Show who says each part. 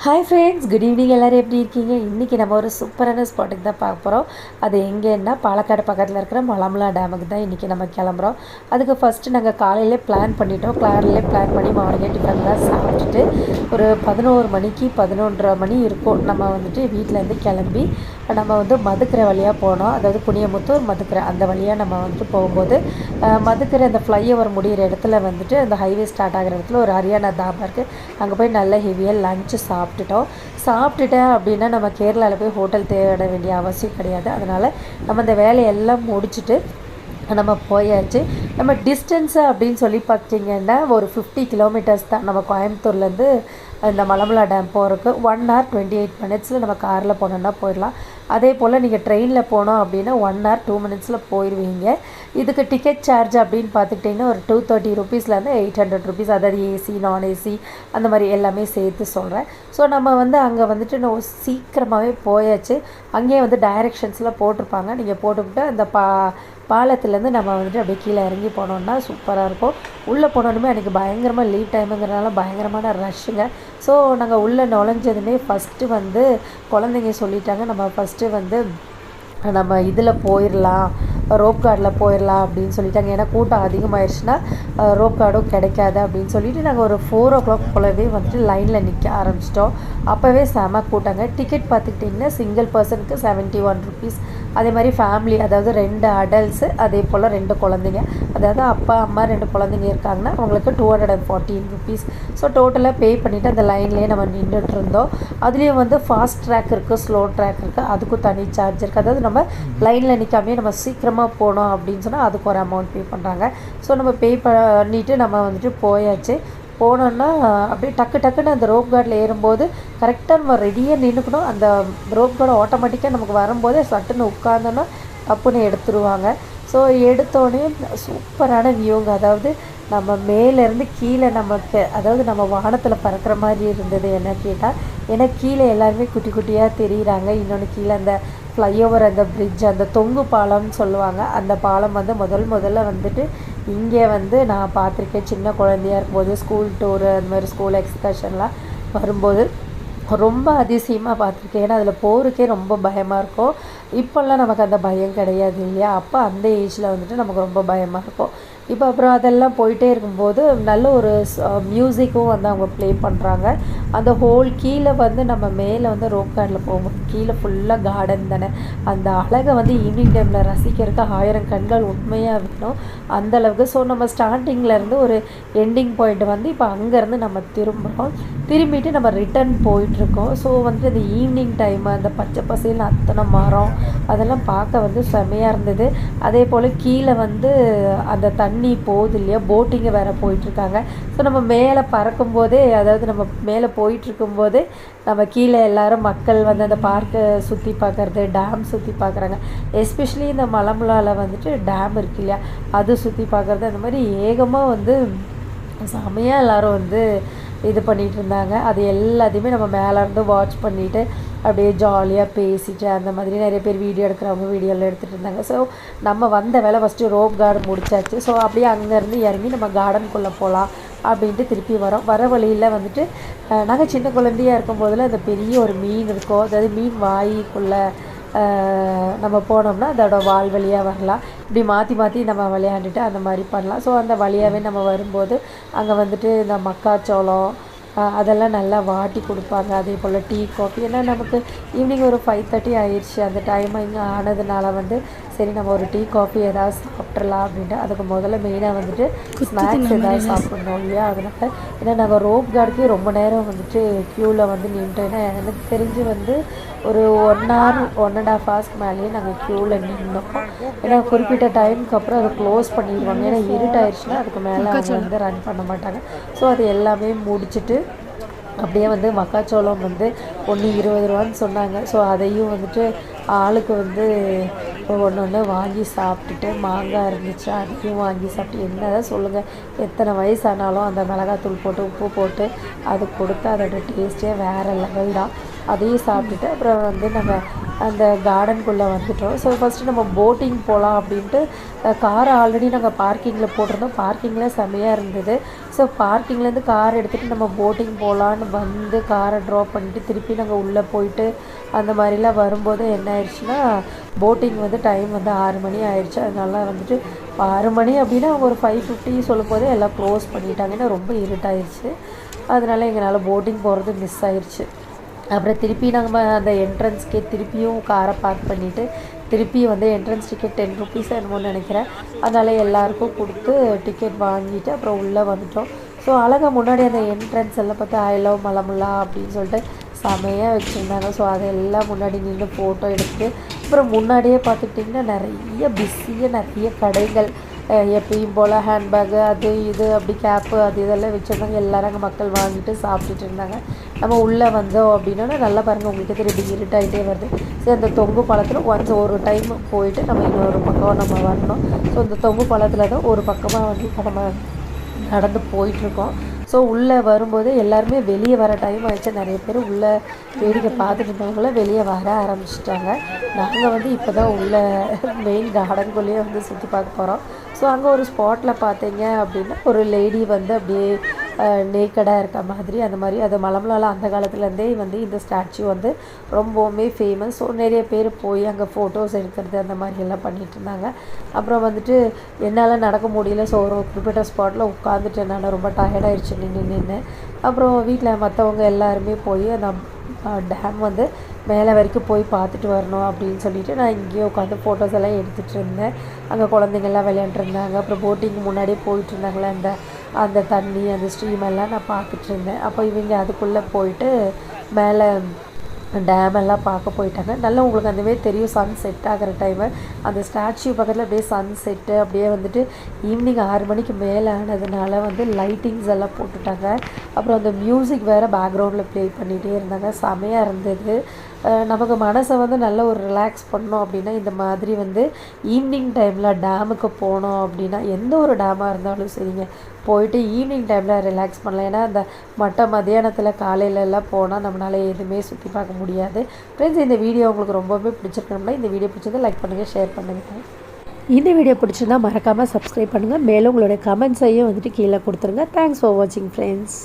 Speaker 1: Hi friends, good evening. எல்லோரும் எப்படி இருக்கீங்க? இன்றைக்கி நம்ம ஒரு சூப்பரான ஸ்பாட்டுக்கு தான் பார்க்க போகிறோம். அது எங்கேன்னா பாலக்காடு பக்கத்தில் இருக்கிற மலமலா டேமுக்கு தான் இன்றைக்கி நம்ம கிளம்புறோம். அதுக்கு ஃபஸ்ட்டு நாங்கள் காலையிலே பிளான் பண்ணிட்டோம். காலையிலே பிளான் பண்ணி மார்னிங்கே டிஃபன்லாம் சாப்பிட்டுட்டு ஒரு 11 மணிக்கு 11:30 மணி இருக்கும் நம்ம வந்துட்டு வீட்டிலேருந்து கிளம்பி நம்ம வந்து மதுக்கரை வழியாக போனோம். அதாவது புனியமுத்தூர் மதுக்கரை அந்த வழியாக நம்ம வந்துட்டு போகும்போது மதுக்கரை அந்த ஃப்ளைஓவர் முடிகிற இடத்துல வந்துட்டு அந்த ஹைவே ஸ்டார்ட் ஆகிற இடத்துல ஒரு ஹரியானா தாபா இருக்குது. அங்கே போய் நல்ல ஹெவியாக லஞ்சு சாப்பிட்டுட்டேன் அப்படின்னா நம்ம கேரளாவில் போய் ஹோட்டல் தேட வேண்டிய அவசியம் கிடையாது. அதனால் நம்ம இந்த வேலையெல்லாம் முடிச்சுட்டு நம்ம போயாச்சு. நம்ம டிஸ்டன்ஸு அப்படின்னு சொல்லி பார்த்திங்கன்னா ஒரு 50 கிலோமீட்டர்ஸ் தான். நம்ம கோயம்புத்தூர்லேருந்து இந்த மலமலா டேம் போகிறதுக்கு 1 hour 28 minutes நம்ம காரில் போனோன்னா போயிடலாம். அதே போல் நீங்கள் ட்ரெயினில் போனோம் அப்படின்னா 1 hour 2 minutes போயிடுவீங்க. இதுக்கு டிக்கெட் சார்ஜ் அப்படின்னு பார்த்துக்கிட்டிங்கன்னா ஒரு 230 rupeesலேருந்து 800 rupees, அதாவது ஏசி நான் ஏசி அந்த மாதிரி எல்லாமே சேர்த்து சொல்கிறேன். ஸோ நம்ம வந்து அங்கே வந்துட்டு நம்ம சீக்கிரமாகவே போயாச்சு. அங்கேயே வந்து டைரெக்ஷன்ஸ்லாம் போட்டிருப்பாங்க. நீங்கள் போட்டுக்கிட்டு அந்த பாலத்துலேருந்து நம்ம வந்துட்டு அப்படியே கீழே இறங்கி போனோன்னா சூப்பராக இருக்கும். உள்ளே போனோன்னுமே எனக்கு பயங்கரமாக லீவ் டைமுங்கிறனால பயங்கரமான ரஷ்ஷுங்க. ஸோ நாங்கள் உள்ளே நுழைஞ்சதுமே ஃபஸ்ட்டு வந்து குழந்தைங்க சொல்லிட்டாங்க, நம்ம ஃபஸ்ட்டு வந்து நம்ம இதில் போயிடலாம், ரோப் கார்டில் போயிடலாம் அப்படின்னு சொல்லிட்டாங்க. ஏன்னா கூட்டம் அதிகமாகிடுச்சுன்னா ரோப் கார்டும் கிடைக்காது அப்படின்னு சொல்லிட்டு நாங்கள் ஒரு 4 o'clock போலவே வந்துட்டு லைனில் நிற்க ஆரம்பிச்சிட்டோம். அப்போவே செம கூட்டங்க. டிக்கெட் பார்த்துக்கிட்டிங்கன்னா சிங்கிள் பர்சனுக்கு 71 rupees. அதே மாதிரி ஃபேமிலி, அதாவது 2 adults அதே போல் 2 குழந்தைங்க, அதாவது அப்பா அம்மா 2 குழந்தைங்க இருக்காங்கன்னா அவங்களுக்கு 214 rupees. ஸோ டோட்டலாக பே பண்ணிவிட்டு அந்த லைன்லேயே நம்ம நின்றுட்டு இருந்தோம். அதுலேயும் வந்து ஃபாஸ்ட் ட்ராக் இருக்குது, ஸ்லோ ட்ராக் இருக்குது, அதுக்கும் தனி சார்ஜ் இருக்குது. அதாவது நம்ம லைனில் நிற்காமே நம்ம சீக்கிரமாக போனோம் அப்படின்னு சொன்னால் அதுக்கு ஒரு அமௌண்ட் பே பண்ணுறாங்க. ஸோ நம்ம பே பண்ணிவிட்டு நம்ம வந்துட்டு போயாச்சு. போனோன்னா அப்படியே டக்குன்னு அந்த ரோப் கார்டில் ஏறும்போது கரெக்டாக நம்ம ரெடியாக நின்றுக்கணும். அந்த ரோப் கார்டு ஆட்டோமேட்டிக்காக நமக்கு வரும்போதே சட்டுன்னு உட்காந்தோன்னா தப்புன்னு எடுத்துருவாங்க. ஸோ எடுத்தோடனே சூப்பரான வியூங்க. அதாவது நம்ம மேலேருந்து கீழே நமக்கு, அதாவது நம்ம வானத்தில் பறக்கிற மாதிரி இருந்தது என்ன கேட்டால். ஏன்னா கீழே எல்லாருமே குட்டி குட்டியாக தெரியுறாங்க. இன்னொன்று கீழே அந்த ஃப்ளைஓவர், அந்த பிரிட்ஜ், அந்த தொங்கு பாலம்னு சொல்லுவாங்க. அந்த பாலம் வந்து முதல்ல வந்துட்டு இங்கே வந்து நான் பார்த்துருக்கேன். சின்ன குழந்தையாக இருக்கும்போது ஸ்கூல் டூரு அந்த மாதிரி ஸ்கூல் எக்ஸ்கர்ஷன்லாம் வரும்போது ரொம்ப அதிசயமாக பார்த்துருக்கேன். ஏன்னா அதில் போகிறதுக்கே ரொம்ப பயமாக இருக்கும். இப்போல்லாம் நமக்கு அந்த பயம் கிடையாது இல்லையா? அப்போ அந்த ஏஜில் வந்துட்டு நமக்கு ரொம்ப பயமாக இருக்கும். இப்போ அப்புறம் அதெல்லாம் போயிட்டே இருக்கும்போது நல்ல ஒரு மியூசிக்கும் வந்து அவங்க ப்ளே பண்ணுறாங்க. அந்த ஹோல் கீழே வந்து நம்ம மேலே வந்து ரோப் கார்டில் போகும்போது கீழே ஃபுல்லாக கார்டன் தானே. அந்த அழகை வந்து ஈவினிங் டைமில் ரசிக்கிறதுக்கு 1000 கண்கள் உண்மையாக வேணும் அந்தளவுக்கு. ஸோ நம்ம ஸ்டார்டிங்லேருந்து ஒரு எண்டிங் பாயிண்ட் வந்து இப்போ அங்கேருந்து நம்ம திரும்பிட்டு நம்ம ரிட்டன் போயிட்டுருக்கோம். ஸோ வந்து இந்த ஈவினிங் டைமு அந்த பச்சை பசேல்னு அத்தனை மரம் அதெல்லாம் பார்க்க வந்து செமையாக இருந்தது. அதே போல் கீழே வந்து அந்த தண்ணி போகுது இல்லையா, போட்டிங்கை வேறு போயிட்டுருக்காங்க. ஸோ நம்ம மேலே பறக்கும்போதே, அதாவது நம்ம மேலே போயிட்டுருக்கும்போதே நம்ம கீழே எல்லோரும் மக்கள் வந்து அந்த பார்க்கை சுற்றி பார்க்குறது, டேம் சுற்றி பார்க்குறாங்க. எஸ்பெஷலி இந்த மலமலாவில் வந்துட்டு டேம் இருக்கு இல்லையா, அது சுற்றி பார்க்குறது. அந்த மாதிரி ஏகமாக வந்து செமையாக எல்லோரும் வந்து இது பண்ணிகிட்டு இருந்தாங்க. அது எல்லாத்தையுமே நம்ம மேலேருந்து வாட்ச் பண்ணிவிட்டு அப்படியே ஜாலியாக பேசிட்டு அந்த மாதிரி நிறைய பேர் வீடியோ எடுக்கிறவங்க வீடியோவில் எடுத்துகிட்டு இருந்தாங்க. ஸோ நம்ம வந்த வேலை ஃபஸ்ட்டு ரோப் கார்டன் முடிச்சாச்சு. ஸோ அப்படியே அங்கேருந்து இறங்கி நம்ம கார்டனுக்குள்ளே போகலாம் அப்படின்ட்டு திருப்பி வர வழியில் வந்துட்டு நாங்கள் சின்ன குழந்தையாக இருக்கும்போதில் அந்த பெரிய ஒரு மீன் இருக்கும். அதாவது மீன் வாய்க்குள்ளே நம்ம போனோம்னா அதோட வால் வழியாக வரலாம். இப்படி மாற்றி நம்ம விளையாண்டுட்டு அந்த மாதிரி பண்ணலாம். ஸோ அந்த வழியாகவே நம்ம வரும்போது அங்கே வந்துட்டு இந்த மக்காச்சோளம், அதெல்லாம் நல்லா வாட்டி கொடுப்பாங்க. அதே போல் டீ காஃபி ஏன்னா நமக்கு ஈவினிங் ஒரு 5:30 ஆயிடுச்சு. அந்த டைமிங் ஆனதுனால வந்து சரி நம்ம ஒரு டீ காஃபி ஏதாவது சாப்பிட்றலாம் அப்படின்ட்டு அதுக்கு முதல்ல மெயினாக வந்துட்டு ஸ்நாக்ஸ் ஏதாவது சாப்பிட்ணும் இல்லையா. அதனால் ஏன்னா நாங்கள் ரோப் கார்டுக்கே ரொம்ப நேரம் வந்துட்டு க்யூவில் வந்து நின்றுட்டோம். ஏன்னா எனக்கு தெரிஞ்சு வந்து ஒரு 1 hour 1.5 hours மேலேயே நாங்கள் க்யூவில் நின்றோம். ஏன்னா குறிப்பிட்ட டைமுக்கு அப்புறம் அதை க்ளோஸ் பண்ணிடுவாங்க. ஏன்னா இருட்டாயிடுச்சுன்னா அதுக்கு மேலே அவங்க வந்து ரன் பண்ண மாட்டாங்க. ஸோ அது எல்லாமே முடிச்சுட்டு அப்படியே வந்து மக்காச்சோளம் வந்து ஒன்று 20 ரூபான்னு சொன்னாங்க. ஸோ அதையும் வந்துட்டு ஆளுக்கு வந்து ஒன்று வாங்கி சாப்பிட்டுட்டு மாங்காய் இருந்துச்சு அதையும் வாங்கி சாப்பிட்டு என்ன தான் சொல்லுங்கள், எத்தனை வயசானாலும் அந்த மிளகாத்தூள் போட்டு உப்பு போட்டு அது கொடுத்து அதோட டேஸ்ட்டே வேறு லெவல் தான். அதையும் சாப்பிட்டுட்டு அப்புறம் வந்து நாங்கள் அந்த கார்டனுக்குள்ளே வந்துட்டோம். ஸோ ஃபஸ்ட்டு நம்ம போட்டிங் போகலாம் அப்படின்ட்டு காரை ஆல்ரெடி நாங்கள் பார்க்கிங்கில் போட்டிருந்தோம். பார்க்கிங்கில் செம்மையாக இருந்தது. ஸோ பார்க்கிங்லேருந்து கார் எடுத்துகிட்டு நம்ம போட்டிங் போகலான்னு வந்து காரை ட்ராப் பண்ணிவிட்டு திருப்பி நாங்கள் உள்ளே போயிட்டு அந்த மாதிரிலாம் வரும்போது என்ன ஆயிடுச்சுன்னா போட்டிங் வந்து டைம் வந்து 6 மணி ஆயிடுச்சு. அதனால வந்துட்டு 6 மணி அப்படின்னா ஒரு 5:50 சொல்லும் போதே எல்லாம் க்ளோஸ் பண்ணிட்டாங்க. ஏன்னா ரொம்ப இருட்டாயிடுச்சு. அதனால எங்களால் போட்டிங் போகிறது மிஸ் ஆயிடுச்சு. அப்புறம் திருப்பி நாங்கள் அந்த என்ட்ரன்ஸ்க்கே திருப்பியும் காரை பார்க் பண்ணிவிட்டு திருப்பி வந்து என்ட்ரன்ஸ் டிக்கெட் 10 rupees என்னமோன்னு நினைக்கிறேன். அதனால் எல்லாேருக்கும் கொடுத்து டிக்கெட் வாங்கிட்டு அப்புறம் உள்ளே வந்துட்டோம். ஸோ அழகாக முன்னாடி அந்த என்ட்ரன்ஸ் எல்லாம் பார்த்தா ஐ லவ் மலமுல்லா அப்படின்னு சொல்லிட்டு செமையாக வச்சுருந்தாங்க. ஸோ அதெல்லாம் முன்னாடி நின்று ஃபோட்டோ எடுத்துட்டு அப்புறம் முன்னாடியே பார்த்துக்கிட்டிங்கன்னா நிறைய பிஸியாக நிறைய கடைகள் எப்பயும் போல் ஹேண்ட்பேக்கு அது இது அப்படி கேப்பு அது இதெல்லாம் வச்சுருந்தாங்க. எல்லோரும் அங்கே மக்கள் வாங்கிட்டு சாப்பிட்டுட்டு இருந்தாங்க. நம்ம உள்ளே வந்தோம் அப்படின்னா நல்லா பாருங்கள், உங்களுக்கு தெரியும் இருட்டாகிட்டே வருது. சரி அந்த தொங்கு பாலத்தில் ஒன்ஸ் ஒரு டைம் போயிட்டு நம்ம இன்னொரு பக்கம் நம்ம வரணும். ஸோ இந்த தொங்கு பாலத்தில் தான் ஒரு பக்கமாக வந்து இப்போ நம்ம நடந்து போயிட்டுருக்கோம். ஸோ உள்ளே வரும்போது எல்லாருமே வெளியே வர டைம் ஆகிடுச்சு. நிறைய பேர் உள்ளே வேடிக்கை பார்த்துட்டு இருந்தவங்கள வெளியே வர ஆரம்பிச்சிட்டாங்க. நாங்கள் வந்து இப்போ தான் உள்ளே மெயின் கார்டனுக்குள்ளேயே வந்து சுற்றி பார்க்க போகிறோம். ஸோ அங்கே ஒரு ஸ்பாட்டில் பார்த்தீங்க அப்படின்னா ஒரு லேடி வந்து அப்படியே நேக்கடாக இருக்க மாதிரி அந்த மாதிரி அது மலமலால் அந்த காலத்துலேருந்தே வந்து இந்த ஸ்டாச்சு வந்து ரொம்பவுமே ஃபேமஸ். ஸோ நிறைய பேர் போய் அங்கே ஃபோட்டோஸ் எடுக்கிறது அந்த மாதிரி எல்லாம் பண்ணிகிட்டு இருந்தாங்க. அப்புறம் வந்துட்டு என்னால் நடக்க முடியல. ஸோ ஒரு குறிப்பிட்ட ஸ்பாட்டில் உட்காந்துட்டு நான் ரொம்ப டயர்டாயிடுச்சு நின்று. அப்புறம் வீட்டில் மற்றவங்க எல்லாருமே போய் அந்த டேம் வந்து மேலே வரைக்கும் போய் பார்த்துட்டு வரணும் அப்படின்னு சொல்லிட்டு நான் இங்கேயே உட்காந்து ஃபோட்டோஸ் எல்லாம் எடுத்துகிட்டு இருந்தேன். அங்கே குழந்தைங்கள்லாம் விளையாண்டுருந்தாங்க. அப்புறம் போட்டிங் முன்னாடியே போயிட்டு இருந்தாங்களே அந்த தண்ணி அந்த ஸ்ட்ரீம் எல்லாம் நான் பார்த்துட்டு இருந்தேன். அப்போ இவங்க அதுக்குள்ளே போயிட்டு மேலே டேமெல்லாம் பார்க்க போயிட்டாங்க. நல்லா உங்களுக்கு அந்தவே தெரியும் சன் செட் ஆகிற டைமு அந்த ஸ்டாச்சு பக்கத்தில் அப்படியே சன் செட்டு அப்படியே வந்துட்டு ஈவினிங் 6 மணிக்கு மேலே ஆனதுனால வந்து லைட்டிங்ஸ் எல்லாம் போட்டுட்டாங்க. அப்புறம் அந்த மியூசிக் வேறு பேக்ரவுண்டில் ப்ளே பண்ணிகிட்டே இருந்தாங்க. செமையாக இருந்தது. நமக்கு மனசை வந்து நல்ல ஒரு ரிலாக்ஸ் பண்ணோம் அப்படின்னா இந்த மாதிரி வந்து ஈவினிங் டைமில் டேமுக்கு போனோம் அப்படின்னா எந்த ஒரு டேமாக இருந்தாலும் சரிங்க போயிட்டு ஈவினிங் டைமில் ரிலாக்ஸ் பண்ணலாம். ஏன்னா அந்த மத்தியானத்தில் காலையிலலாம் போனால் நம்மளால் எதுவுமே சுற்றி பார்க்க முடியாது. ஃப்ரெண்ட்ஸ் இந்த வீடியோ உங்களுக்கு ரொம்பவே பிடிச்சிருக்கணும்னா இந்த வீடியோ பிடிச்சதை லைக் பண்ணுங்கள், ஷேர் பண்ணுங்கள். இந்த வீடியோ பிடிச்சிருந்தா மறக்காமல் சப்ஸ்கிரைப் பண்ணுங்கள். மேலும் உங்களுடைய கமெண்ட்ஸையும் வந்துட்டு கீழே கொடுத்துருங்க. தேங்க்ஸ் ஃபார் வாட்சிங் ஃப்ரெண்ட்ஸ்.